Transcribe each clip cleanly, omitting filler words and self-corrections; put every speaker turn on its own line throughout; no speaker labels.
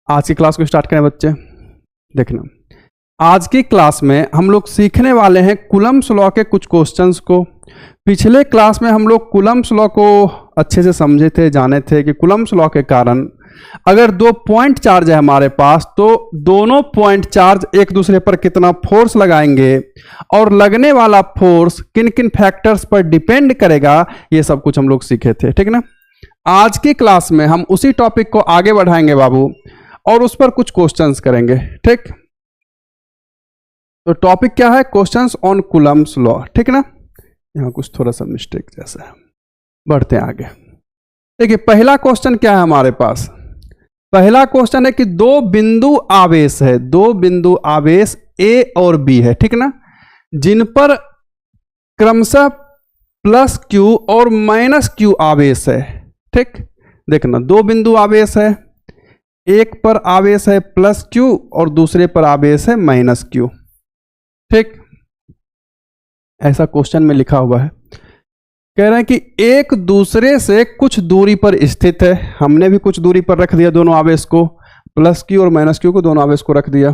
आज की क्लास को स्टार्ट करें बच्चे। देखना, आज की क्लास में हम लोग सीखने वाले हैं कूलम्ब्स लॉ के कुछ क्वेश्चंस को। पिछले क्लास में हम लोग कूलम्ब्स लॉ को अच्छे से समझे थे, जाने थे कि कूलम्ब्स लॉ के कारण अगर दो पॉइंट चार्ज है हमारे पास तो दोनों पॉइंट चार्ज एक दूसरे पर कितना फोर्स लगाएंगे और लगने वाला फोर्स किन किन फैक्टर्स पर डिपेंड करेगा, ये सब कुछ हम लोग सीखे थे। ठीक ना। आज की क्लास में हम उसी टॉपिक को आगे बढ़ाएंगे बाबू और उस पर कुछ क्वेश्चंस करेंगे। ठीक, तो टॉपिक क्या है? Questions on Coulomb's law. ठीक ना। यहाँ कुछ थोड़ा सा मिस्टेक जैसा है, बढ़ते हैं आगे। देखिए पहला क्वेश्चन क्या है हमारे पास। पहला क्वेश्चन है कि दो बिंदु आवेश है, दो बिंदु आवेश ए और बी है। ठीक ना, जिन पर क्रमशः प्लस क्यू और माइनस क्यू आवेश है। ठीक, देखना दो बिंदु आवेश है, एक पर आवेश है प्लस क्यू और दूसरे पर आवेश है माइनस क्यू। ठीक, ऐसा क्वेश्चन में लिखा हुआ है। कह रहे हैं कि एक दूसरे से कुछ दूरी पर स्थित है। हमने भी कुछ दूरी पर रख दिया दोनों आवेश को, प्लस क्यू और माइनस क्यू को, दोनों आवेश को रख दिया।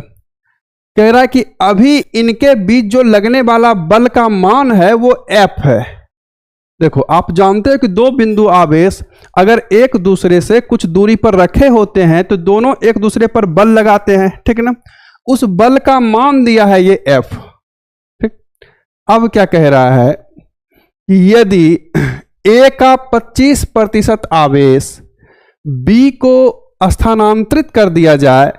कह रहा है कि अभी इनके बीच जो लगने वाला बल का मान है वो F है। देखो आप जानते हैं कि दो बिंदु आवेश अगर एक दूसरे से कुछ दूरी पर रखे होते हैं तो दोनों एक दूसरे पर बल लगाते हैं। ठीक ना, उस बल का मान दिया है ये F। ठीक, अब क्या कह रहा है कि यदि A का 25% आवेश B को स्थानांतरित कर दिया जाए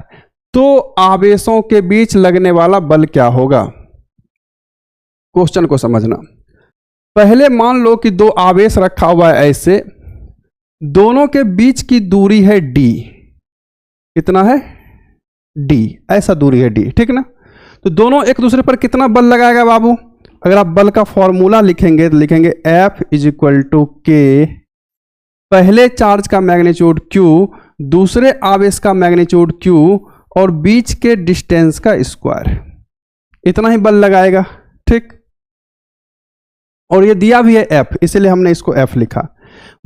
तो आवेशों के बीच लगने वाला बल क्या होगा। क्वेश्चन को समझना। पहले मान लो कि दो आवेश रखा हुआ है ऐसे, दोनों के बीच की दूरी है D। कितना है? D, ऐसा दूरी है D। ठीक ना, तो दोनों एक दूसरे पर कितना बल लगाएगा बाबू? अगर आप बल का फॉर्मूला लिखेंगे तो लिखेंगे F = K, पहले चार्ज का मैग्नीट्यूड Q, दूसरे आवेश का मैग्नीट्यूड Q और बीच के डिस्टेंस का स्क्वायर। इतना ही बल लगाएगा। ठीक, और ये दिया भी है F, इसलिए हमने इसको F लिखा।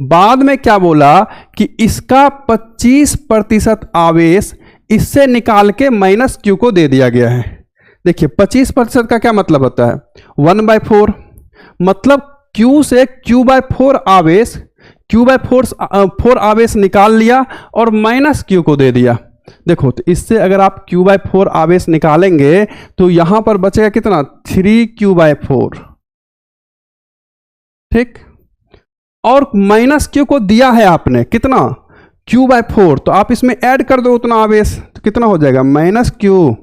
बाद में क्या बोला कि इसका 25% आवेश इससे निकाल के माइनस Q को दे दिया गया है। देखिए 25% का क्या मतलब होता है? 1/4, मतलब Q से Q/4 आवेश, Q/4 आवेश निकाल लिया और माइनस Q को दे दिया। देखो तो इससे अगर आप Q/4 आवेश निकालेंगे तो यहां पर बचेगा कितना? 3Q/4। ठीक, और माइनस Q को दिया है आपने कितना? Q/4, तो आप इसमें ऐड कर दो उतना आवेश, तो कितना हो जाएगा? -Q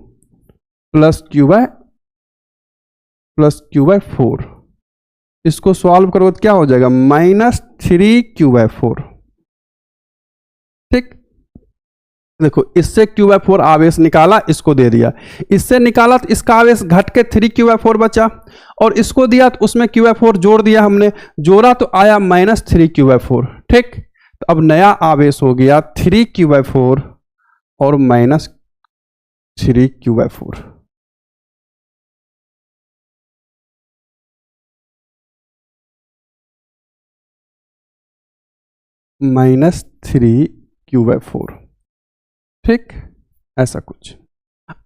plus Q/4। इसको सॉल्व करो तो क्या हो जाएगा? -3Q/4। ठीक, देखो इससे Q/4 आवेश निकाला, इसको दे दिया, इससे निकाला तो इसका आवेश घट के 3Q/4 बचा और इसको दिया तो उसमें Q/4 जोड़ दिया, हमने जोड़ा तो आया -3Q/4। ठीक, तो अब नया आवेश हो गया 3Q/4 और -3Q/4। -3Q/4। ठीक, ऐसा कुछ।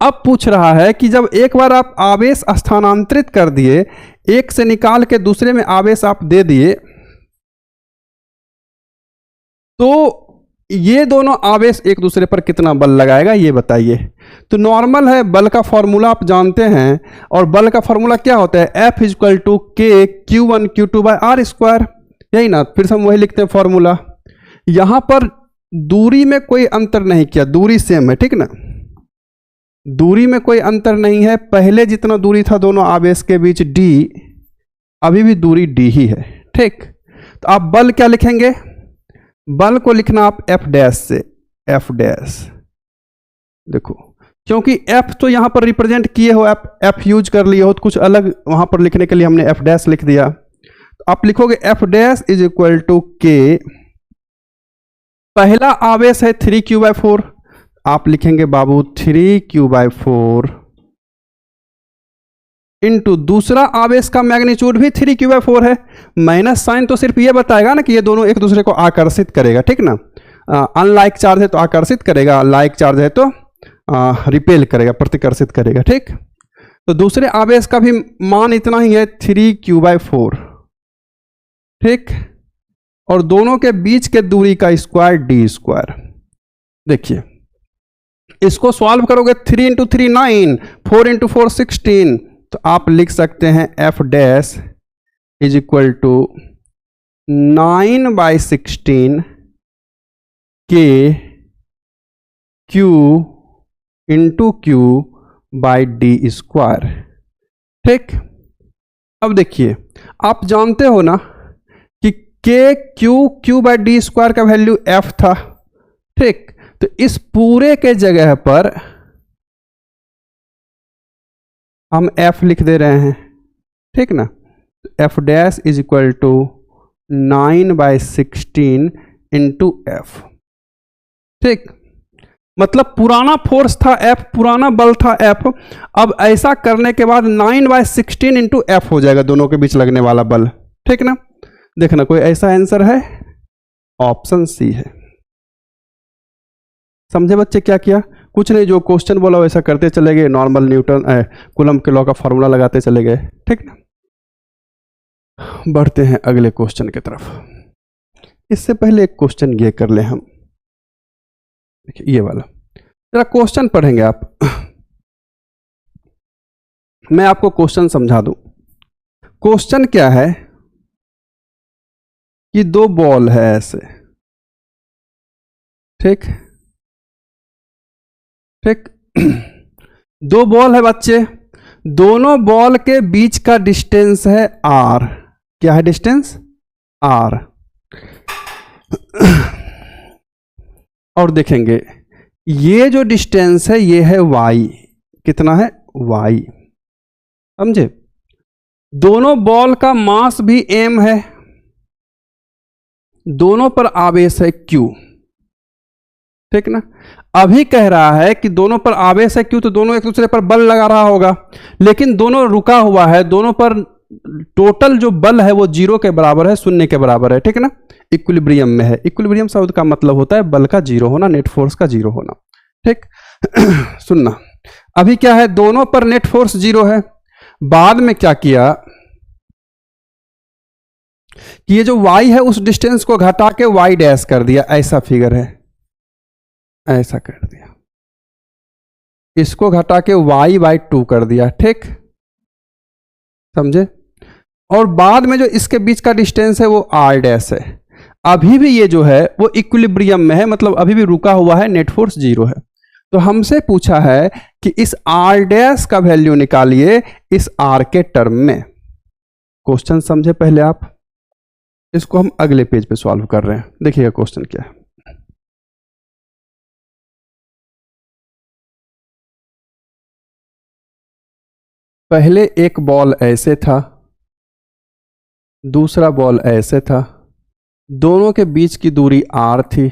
अब पूछ रहा है कि जब एक बार आप आवेश स्थानांतरित कर दिए, एक से निकाल के दूसरे में आवेश आप दे दिए, तो ये दोनों आवेश एक दूसरे पर कितना बल लगाएगा ये बताइए। तो नॉर्मल है, बल का फॉर्मूला आप जानते हैं, और बल का फॉर्मूला क्या होता है? F = K Q1 Q2/r²। यही ना, फिर से हम वही लिखते हैं फॉर्मूला। यहां पर दूरी में कोई अंतर नहीं किया, दूरी सेम है। ठीक ना, दूरी में कोई अंतर नहीं है। पहले जितना दूरी था दोनों आवेश के बीच D, अभी भी दूरी D ही है। ठीक, तो आप बल क्या लिखेंगे? बल को लिखना आप F' से, F'। देखो क्योंकि F तो यहां पर रिप्रेजेंट किए हो, आप F यूज कर लिए हो, तो कुछ अलग वहां पर लिखने के लिए हमने F' लिख दिया। तो आप लिखोगे F' = K, पहला आवेश है 3Q/4, आप लिखेंगे बाबू 3Q/4 इंटू दूसरा आवेश का मैग्नीट्यूड भी 3Q/4 है। माइनस साइन तो सिर्फ ये बताएगा ना कि ये दोनों एक दूसरे को आकर्षित करेगा। ठीक ना, अनलाइक चार्ज है तो आकर्षित करेगा, लाइक चार्ज है तो रिपेल करेगा, प्रतिकर्षित करेगा। ठीक, तो दूसरे आवेश का भी मान इतना ही है 3q/4। ठीक, और दोनों के बीच के दूरी का स्क्वायर d²। देखिए इसको सॉल्व करोगे 3 × 3 9, 4 × 4 16, तो आप लिख सकते हैं f dash is equal to 9/16 k q × q/d²। ठीक, अब देखिए आप जानते हो ना कि k q/d² का वैल्यू f था। ठीक, तो इस पूरे के जगह पर हम f लिख दे रहे हैं। ठीक ना, f dash is equal to 9/16 × f। ठीक, मतलब पुराना फोर्स था F, पुराना बल था F। अब ऐसा करने के बाद 9/16 × f हो जाएगा दोनों के बीच लगने वाला बल। ठीक ना, देखना कोई ऐसा आंसर है, ऑप्शन सी है। समझे बच्चे क्या किया? कुछ नहीं, जो क्वेश्चन बोला वैसा करते चले गए, नॉर्मल न्यूटन कूलम के लॉ का फॉर्मूला लगाते चले गए। ठीक ना, बढ़ते हैं अगले क्वेश्चन की तरफ। इससे पहले एक क्वेश्चन ये कर ले हम, देखिए ये वाला जरा क्वेश्चन पढ़ेंगे आप। मैं आपको क्वेश्चन समझा दूं। क्वेश्चन क्या है कि दो बॉल है ऐसे। ठीक ठीक, दो बॉल है बच्चे, दोनों बॉल के बीच का डिस्टेंस है r। क्या है डिस्टेंस? r। और देखेंगे ये जो डिस्टेंस है ये है y। कितना है? y। समझे? दोनों बॉल का मास भी m है, दोनों पर आवेश है q। ठीक ना, अभी कह रहा है कि दोनों पर आवेश है q, तो दोनों एक दूसरे पर बल लगा रहा होगा, लेकिन दोनों रुका हुआ है, दोनों पर टोटल जो बल है वो 0 के बराबर है, 0 के बराबर है। ठीक ना, इक्विलिब्रियम में है। इक्विलिब्रियम शब्द का मतलब होता है बल का 0 होना, नेट फोर्स का 0 होना। ठीक सुनना, अभी क्या है, दोनों पर नेट फोर्स 0 है। बाद में क्या किया कि ये जो y है उस डिस्टेंस को घटा के y डैश कर दिया, ऐसा फिगर है, ऐसा कर दिया, इसको घटा के y/2 कर दिया। ठीक, समझे? और बाद में जो इसके बीच का डिस्टेंस है वो r डैश है। अभी भी ये जो है वो इक्विलिब्रियम में है, मतलब अभी भी रुका हुआ है, नेट फोर्स 0 है। तो हमसे पूछा है कि इस r डैश का वैल्यू निकालिए इस r के टर्म में। क्वेश्चन समझे पहले आप, इसको हम अगले पेज पे सॉल्व कर रहे हैं। देखिएगा क्वेश्चन क्या है। पहले एक बॉल ऐसे था, दूसरा बॉल ऐसे था, दोनों के बीच की दूरी r थी,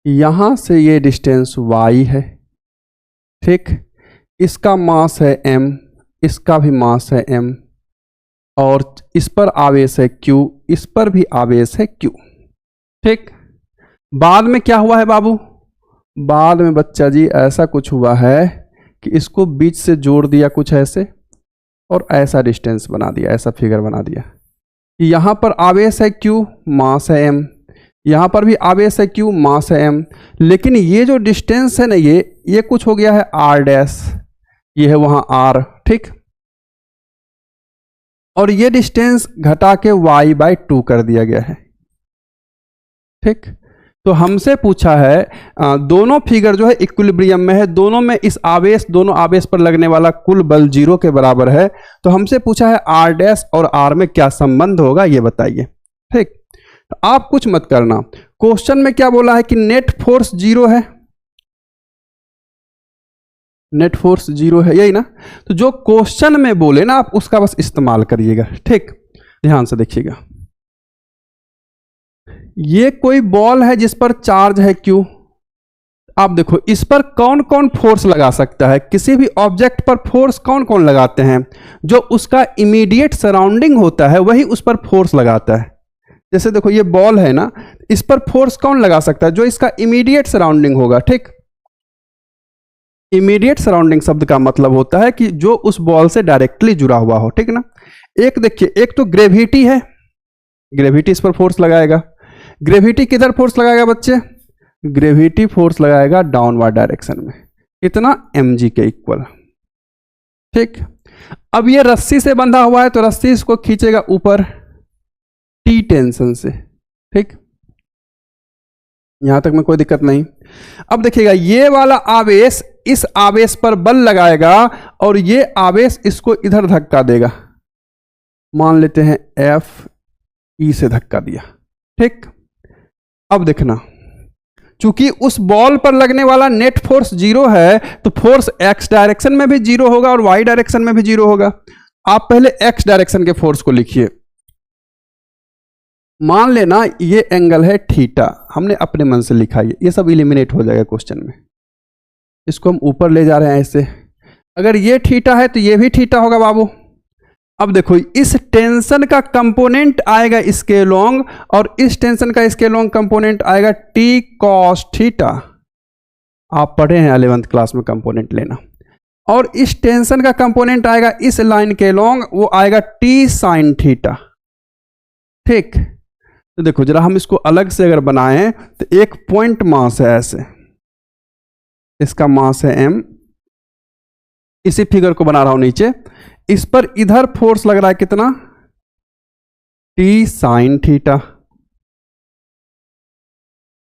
यहां से ये डिस्टेंस y है। ठीक, इसका मास है m, इसका भी मास है m, और इस पर आवेश है q, इस पर भी आवेश है q। ठीक, बाद में क्या हुआ है बाबू? बाद में बच्चा जी ऐसा कुछ हुआ है कि इसको बीच से जोड़ दिया कुछ ऐसे, और ऐसा डिस्टेंस बना दिया, ऐसा फिगर बना दिया। यहां पर आवेश है q, मास है m, यहां पर भी आवेश है q, मास है m, लेकिन ये जो डिस्टेंस है ना, ये कुछ हो गया है r डैश, ये है वहां r। ठीक, और ये डिस्टेंस घटा के y/2 कर दिया गया है। ठीक, तो हमसे पूछा है, दोनों फिगर जो है इक्विलिब्रियम में है, दोनों में इस आवेश, दोनों आवेश पर लगने वाला कुल बल 0 के बराबर है। तो हमसे पूछा है r डैश और r में क्या संबंध होगा, ये बताइए। ठीक, तो आप कुछ मत करना, क्वेश्चन में क्या बोला है कि नेट फोर्स 0 है, नेट फोर्स 0 है, यही ना। तो जो क्वेश्चन में बोले ना आप उसका बस इस्तेमाल करिएगा। ठीक, ध्यान से देखिएगा, ये कोई बॉल है जिस पर चार्ज है q। आप देखो इस पर कौन कौन फोर्स लगा सकता है, किसी भी ऑब्जेक्ट पर फोर्स कौन कौन लगाते हैं? जो उसका इमीडिएट सराउंडिंग होता है वही उस पर फोर्स लगाता है। जैसे देखो ये बॉल है ना, इस पर फोर्स कौन लगा सकता है? जो इसका इमीडिएट सराउंडिंग होगा, ठीक। इमीडिएट सराउंडिंग शब्द का मतलब होता है कि जो उस बॉल से डायरेक्टली जुड़ा हुआ हो, ठीक ना। एक देखिए, एक तो ग्रेविटी है, ग्रेविटी इस पर फोर्स लगाएगा। ग्रेविटी किधर फोर्स लगाएगा बच्चे? ग्रेविटी फोर्स लगाएगा डाउनवर्ड डायरेक्शन में, कितना? mg के इक्वल, ठीक। अब ये रस्सी से बंधा हुआ है तो रस्सी इसको खींचेगा ऊपर T टेंशन से, ठीक। यहां तक में कोई दिक्कत नहीं। अब देखिएगा, ये वाला आवेश इस आवेश पर बल लगाएगा और ये आवेश इसको इधर धक्का देगा। मान लेते हैं Fe से धक्का दिया, ठीक। अब देखना, चूंकि उस बॉल पर लगने वाला नेट फोर्स 0 है तो फोर्स x डायरेक्शन में भी 0 होगा और y डायरेक्शन में भी 0 होगा। आप पहले x डायरेक्शन के फोर्स को लिखिए। मान लेना ये एंगल है थीटा, हमने अपने मन से लिखा, ये सब इलिमिनेट हो जाएगा क्वेश्चन में। इसको हम ऊपर ले जा रहे हैं ऐसे। अगर ये थीटा है तो ये भी थीटा होगा बाबू। अब देखो, इस टेंशन का कंपोनेंट आएगा इसके लॉन्ग और इस टेंशन का इसके लॉन्ग कंपोनेंट आएगा T cos थीटा। आप पढ़े हैं 11th क्लास में कंपोनेंट लेना। और इस टेंशन का कंपोनेंट आएगा इस लाइन के लॉन्ग, वो आएगा T sin थीटा, ठीक। तो देखो जरा, हम इसको अलग से अगर बनाएं तो एक पॉइंट मास है ऐसे, इसका मास है m। इसी फिगर को बना रहा हूं नीचे। इस पर इधर फोर्स लग रहा है कितना? T sin theta.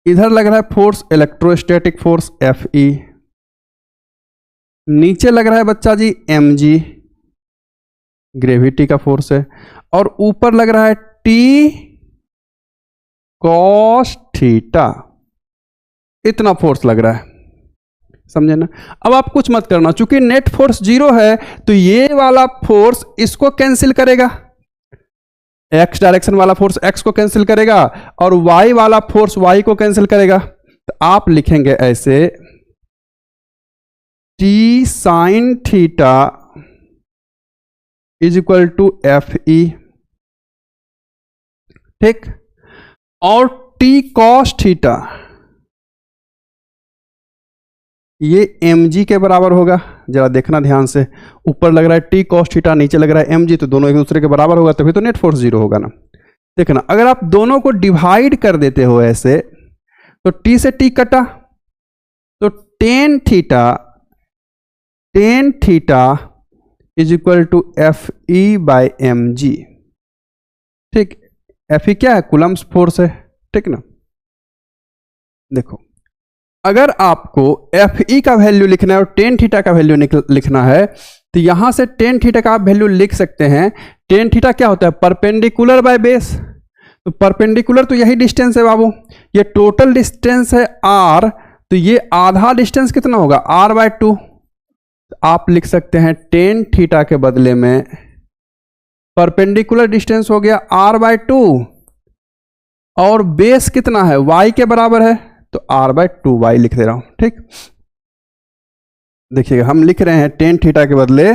इधर लग रहा है फोर्स इलेक्ट्रोस्टैटिक फोर्स Fe। नीचे लग रहा है बच्चा जी mg, ग्रेविटी का फोर्स है। और ऊपर लग रहा है T cos थीटा। इतना फोर्स लग रहा है, समझे ना। अब आप कुछ मत करना, चूंकि नेट फोर्स 0 है तो ये वाला फोर्स इसको कैंसिल करेगा, x डायरेक्शन वाला फोर्स x को कैंसिल करेगा और y वाला फोर्स y को कैंसिल करेगा। तो आप लिखेंगे ऐसे T sin theta is equal to Fe, ठीक। और T cos थीटा ये mg के बराबर होगा। जरा देखना ध्यान से, ऊपर लग रहा है T cos थीटा, नीचे लग रहा है mg, तो दोनों एक दूसरे के बराबर होगा तभी तो नेट फोर्स 0 होगा ना। देखना, अगर आप दोनों को डिवाइड कर देते हो ऐसे तो T से T कटा तो tan theta is equal to Fe by mg, ठीक। Fe क्या है? कूलम्स फोर्स है, ठीक ना। देखो, अगर आपको Fe का वैल्यू लिखना है और tan थीटा का वैल्यू लिखना है तो यहां से tan थीटा का आप वैल्यू लिख सकते हैं। tan थीटा क्या होता है? Perpendicular by base. तो परपेंडिकुलर तो यही डिस्टेंस है बाबू, ये टोटल डिस्टेंस है r, तो ये आधा डिस्टेंस कितना होगा? r by 2। आप लिख सकते हैं tan थीटा के बदले में परपेंडिकुलर डिस्टेंस हो गया r बाय 2 और बेस कितना है? y के बराबर है, तो r बाय 2y लिख दे रहा हूं, ठीक। देखिएगा, हम लिख रहे हैं tan थीटा के बदले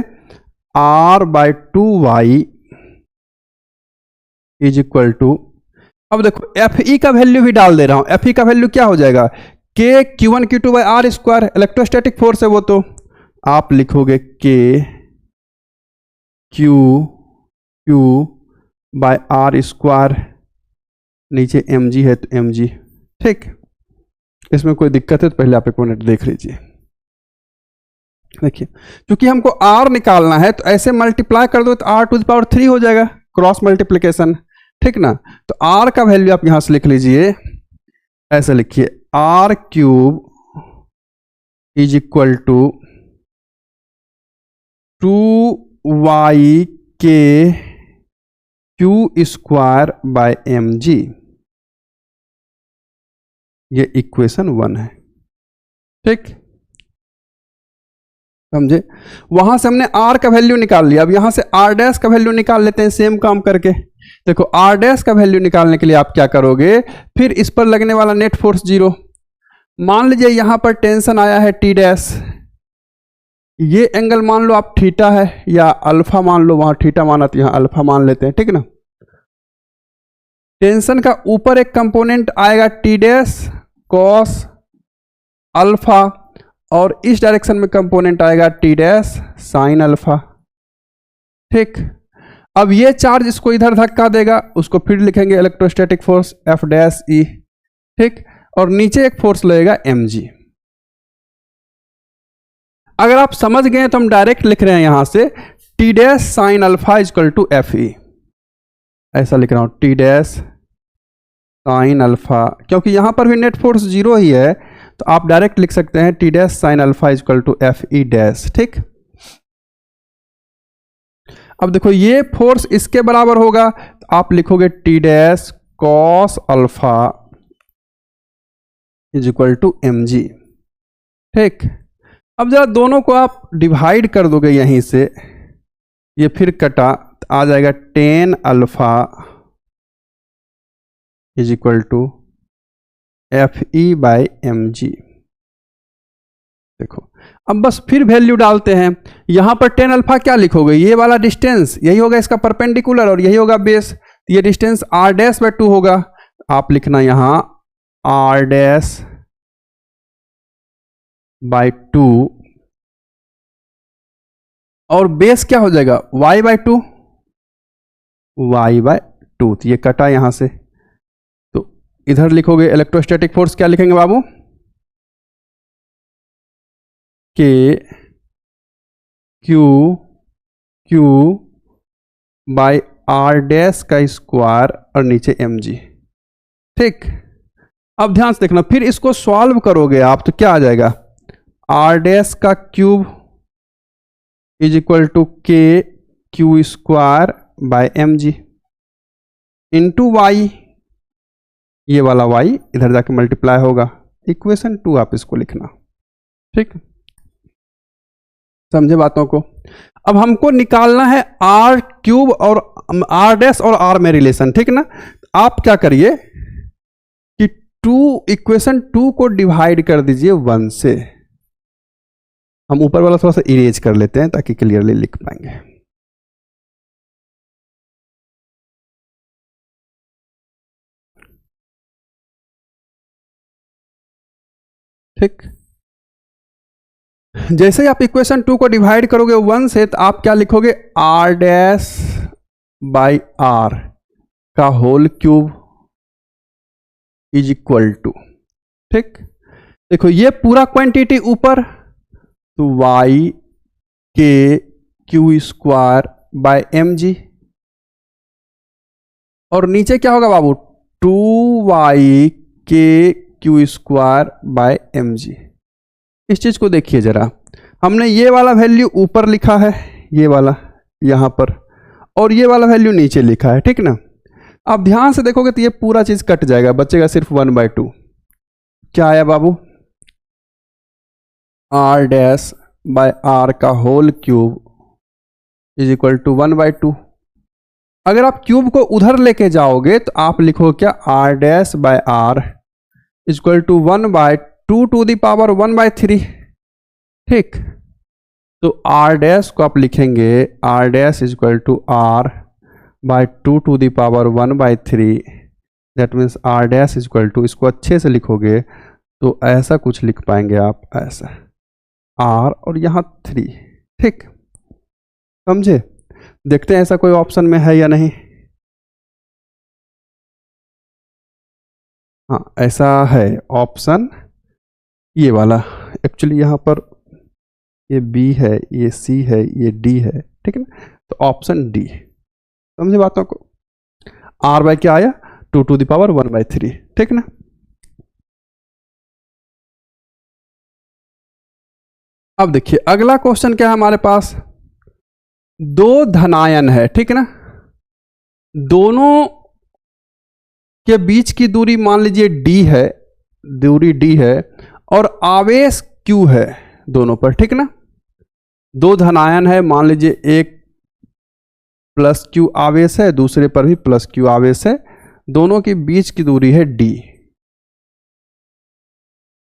r by 2y is equal to, अब देखो Fe का वैल्यू भी डाल दे रहा हूं। Fe का वैल्यू क्या हो जाएगा? K Q1 Q2 by r square, electrostatic force है वो, तो आप लिखोगे K Q by r square, नीचे mg है तो mg, ठीक। इसमें कोई दिक्कत है तो पहले आप एक मिनट देख लीजिए। देखिए, क्योंकि हमको r निकालना है तो ऐसे मल्टीप्लाई कर दो तो r टू द पावर 3 हो जाएगा, क्रॉस मल्टीप्लिकेशन, ठीक ना। तो r का वैल्यू आप यहां से लिख लीजिए, ऐसे लिखिए r³ is equal to 2yk Q square by mg। ये इक्वेशन 1 है, ठीक, समझे। वहां से हमने r का वैल्यू निकाल लिया, अब यहां से r डैश का वैल्यू निकाल लेते हैं सेम काम करके। देखो, r डैश का वैल्यू निकालने के लिए आप क्या करोगे? फिर इस पर लगने वाला नेट फोर्स 0। मान लीजिए यहां पर टेंशन आया है T डैश, ये एंगल मान लो आप थीटा है या अल्फा मान लो, वहां थीटा माना तो यहां अल्फा मान लेते हैं, ठीक ना। टेंशन का ऊपर एक कंपोनेंट आएगा टी डैश कॉस अल्फा, और इस डायरेक्शन में कंपोनेंट आएगा टी डैश साइन अल्फा। ठीक, अब ये चार्ज इसको इधर धक्का देगा, उसको फिर लिखेंगे इलेक्ट्रोस्टैटिक फोर्स एफ डैश ई। ठीक, और नीचे एक फोर्स लगेगा एम जी। अगर आप समझ गए तो हम डायरेक्ट लिख रहे हैं यहां से T dash sine alpha is equal to F E, ऐसा लिख रहा हूं टी डैश साइन अल्फा, क्योंकि यहां पर भी नेट फोर्स 0 ही है, तो आप डायरेक्ट लिख सकते हैं T dash sine alpha is equal to F E dash. ठीक, अब देखो ये फोर्स इसके बराबर होगा, तो आप लिखोगे T dash cos alpha is equal to M G. ठीक, अब जरा दोनों को आप डिवाइड कर दोगे यहीं से, ये फिर कटा तो आ जाएगा tan alpha is equal to F E by M G. देखो अब बस फिर वैल्यू डालते हैं, यहां पर टेन अल्फा क्या लिखोगे, ये वाला डिस्टेंस यही होगा इसका परपेंडिकुलर, और यही होगा बेस, ये डिस्टेंस आर डैश बाई 2 होगा, आप लिखना यहां आर डैश बाई 2, और बेस क्या हो जाएगा y बाई 2, y बाई 2, तो ये कटा यहां से, तो इधर लिखोगे इलेक्ट्रोस्टैटिक फोर्स क्या लिखेंगे बाबू, K Q Q by R dash का स्क्वायर और नीचे एम जी। ठीक, अब ध्यान से देखना, फिर इसको सॉल्व करोगे आप तो क्या आ जाएगा, आर डैश का cube is equal to K Q square by M G into Y, ये वाला वाई इधर जाके मल्टीप्लाई होगा, इक्वेशन 2 आप इसको लिखना। ठीक, समझे बातों को। अब हमको निकालना है आर क्यूब और आर डैश और आर में रिलेशन। ठीक ना, आप क्या करिए कि 2 इक्वेशन 2 को डिवाइड कर दीजिए 1 से। हम ऊपर वाला थोड़ा सा इरेज कर लेते हैं ताकि क्लियरली लिख पाएंगे। ठीक, जैसे ही आप इक्वेशन 2 को डिवाइड करोगे 1 से, तो आप क्या लिखोगे, आर डैश बाई आर का whole cube is equal to, ठीक, देखो ये पूरा क्वांटिटी ऊपर, तो Y K Q square by M G, और नीचे क्या होगा बाबू, 2y K Q square by M G. इस चीज को देखिए जरा, हमने ये वाला वैल्यू ऊपर लिखा है, ये वाला यहां पर, और ये वाला वैल्यू नीचे लिखा है। ठीक ना, आप ध्यान से देखोगे तो ये पूरा चीज कट जाएगा, बचेगा सिर्फ 1/2। क्या आया बाबू, आर डैश बाय आर का whole cube is equal to 1/2। अगर आप क्यूब को उधर लेके जाओगे तो आप लिखो क्या, R dash by R is equal to 1/2 to the power 1/3। ठीक, तो आर डैश को आप लिखेंगे R dash is equal to R by 2 to the power 1/3, that means R dash is equal to, इसको अच्छे से लिखोगे तो ऐसा कुछ लिख पाएंगे आप, ऐसा आर और यहां 3। ठीक, समझे। देखते हैं ऐसा कोई ऑप्शन में है या नहीं। हाँ ऐसा है ऑप्शन, ये वाला एक्चुअली यहाँ पर ये बी है, ये सी है, ये डी है। ठीक है ना, तो ऑप्शन डी, समझे बातों को। आर बाय क्या आया, 2 टू द पावर 1/3। ठीक ना, अब देखिए अगला क्वेश्चन क्या है हमारे पास, 2 धनायन है। ठीक है ना, दोनों के बीच की दूरी मान लीजिए d है, दूरी d है, और आवेश q है दोनों पर। ठीक ना, 2 धनायन है, मान लीजिए एक प्लस q आवेश है, दूसरे पर भी प्लस q आवेश है, दोनों के बीच की दूरी है d।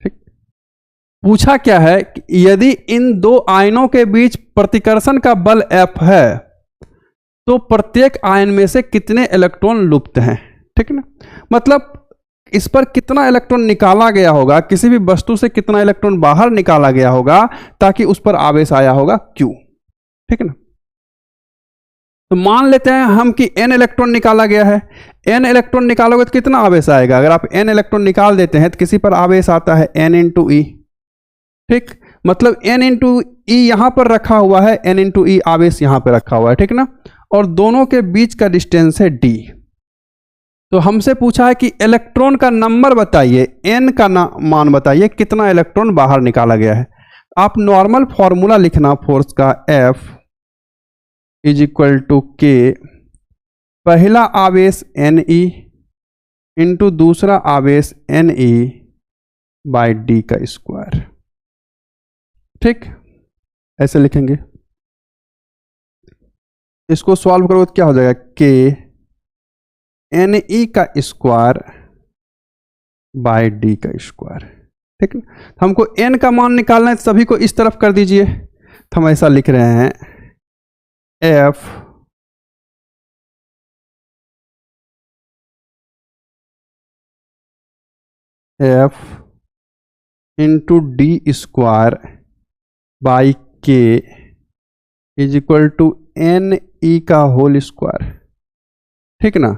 ठीक, पूछा क्या है कि यदि इन 2 आयनों के बीच प्रतिकर्षण का बल F है तो प्रत्येक आयन में से कितने इलेक्ट्रॉन लुप्त हैं। ठीक है ना। मतलब इस पर कितना इलेक्ट्रॉन निकाला गया होगा, किसी भी वस्तु से कितना इलेक्ट्रॉन बाहर निकाला गया होगा ताकि उस पर आवेश आया होगा Q, ठीक है ना। तो मान लेते हैं हम कि n इलेक्ट्रॉन निकाला गया है, n इलेक्ट्रॉन निकालोगे तो कितना आवेश आएगा। अगर आप n इलेक्ट्रॉन निकाल देते हैं तो किसी पर आवेश आता है n इंटू ई, ठीक। मतलब n इंटू ई यहां पर रखा हुआ है, n इंटू ई आवेश यहां पर रखा हुआ है, ठीक ना। और दोनों के बीच का डिस्टेंस है d। तो हमसे पूछा है कि इलेक्ट्रॉन का नंबर बताइए, n का मान बताइए, कितना इलेक्ट्रॉन बाहर निकाला गया है। आप नॉर्मल फॉर्मूला लिखना फोर्स का, F इज इक्वल टू के, पहला आवेश Ne इंटू दूसरा आवेश Ne बाय डी का स्क्वायर, ठीक। ऐसे लिखेंगे। इसको सॉल्व करोगे तो क्या हो जाएगा, के Ne का स्क्वायर बाय डी का स्क्वायर, ठीक है। हमको n का मान निकालना है, सभी को इस तरफ कर दीजिए। तो हम ऐसा लिख रहे हैं, F into D square by के इज इक्वल टू Ne का होल स्क्वायर, ठीक ना।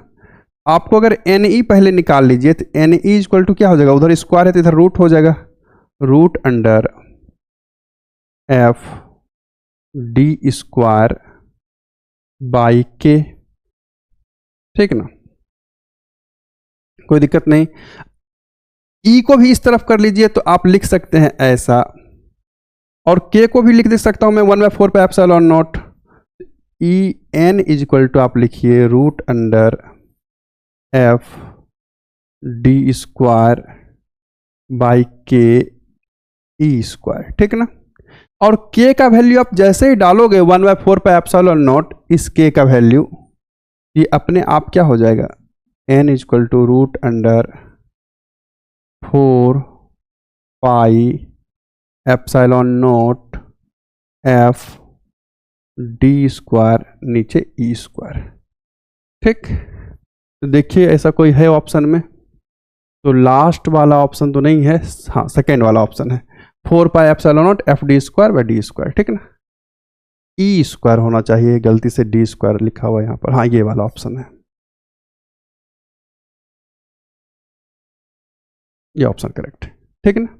आपको अगर Ne पहले निकाल लीजिए तो Ne इज इक्वल टू क्या हो जाएगा, उधर स्क्वायर है तो इधर रूट हो जाएगा, root under F D square by K, ठीक ना। कोई दिक्कत नहीं। E को भी इस तरफ कर लीजिए तो आप लिख सकते हैं ऐसा, और K को भी लिख दे सकता हूं मैं 1/4 पे epsilon not E N is equal to आप लिखिए root under F D square by K E square, ठीक ना। और K का वैल्यू आप जैसे ही डालोगे 1/4 पे एप्सिलॉन नॉट, इस K का वैल्यू ये अपने आप क्या हो जाएगा, n is equal to root under 4 pi epsilon naught F D square नीचे ई स्क्वायर, ठीक। तो देखिए ऐसा कोई है ऑप्शन में, तो लास्ट वाला ऑप्शन तो नहीं है, हाँ सेकेंड वाला ऑप्शन है, 4 pi epsilon naught F D square by D square, ठीक ना। ई स्क्वायर होना चाहिए, गलती से डी स्क्वायर लिखा हुआ है यहाँ पर, हाँ ये वाला ऑप्शन है, ये ऑप्शन करेक्ट है, ठीक है ना।